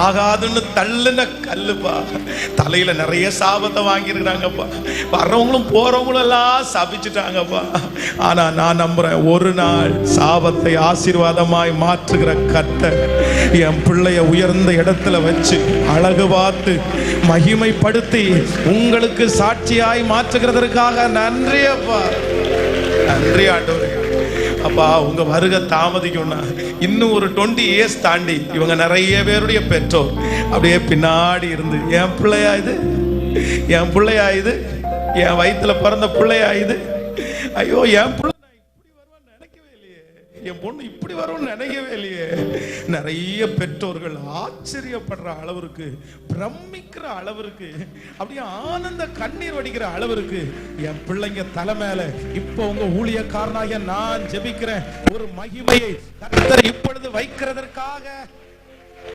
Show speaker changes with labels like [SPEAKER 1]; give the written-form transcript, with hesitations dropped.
[SPEAKER 1] ஆகாதுன்னு தள்ளுன கல்லுப்பா. தலையில நிறைய சாபத்தை வாங்கியிருக்கிறாங்கப்பா. வர்றவங்களும் போறவங்களும் எல்லாம் சபிச்சுட்டாங்கப்பா. ஆனா நான் நம்புறேன், ஒரு நாள் சாபத்தை ஆசீர்வாதமாய் மாற்றுகிற கர்த்தர் என் பிள்ளைய உயர்ந்த இடத்துல வச்சு அழகு பார்த்து மகிமைப்படுத்தி உங்களுக்கு சாட்சியாய் மாற்றுகிறதற்காக நன்றி அப்பா. நன்றி ஆண்டவரே. அப்பா, உங்க வருகை தாமதிக்கும்னா இன்னும் ஒரு 20 years தாண்டி இவங்க நிறைய பேருடைய பெற்றோர் அப்படியே பின்னாடி இருந்து, என் பிள்ளையா இது, என் பிள்ளையா இது, என் வயிற்றுல பிறந்த பிள்ளையா இது, ஐயோ என் பிள்ளை இப்படி வருவான்னு நினைக்கவே இல்லையே, என் பொண்ணு இப்படி வரும்னு நினைக்கவே இல்லையே. நிறைய பெற்றோர்கள் ஆச்சரியப்படுற அளவிற்கு, பிரமிக்கிற அளவிற்கு, அப்படியே ஆனந்த கண்ணீர் வடிக்கிற அளவிற்கு என் பிள்ளைங்க தலை மேல இப்போ உங்க ஊழியக்காரனாக நான் ஜெபிக்கிறேன், ஒரு மகிமையை கர்த்தர் இப்பொழுது வைக்கிறதற்காக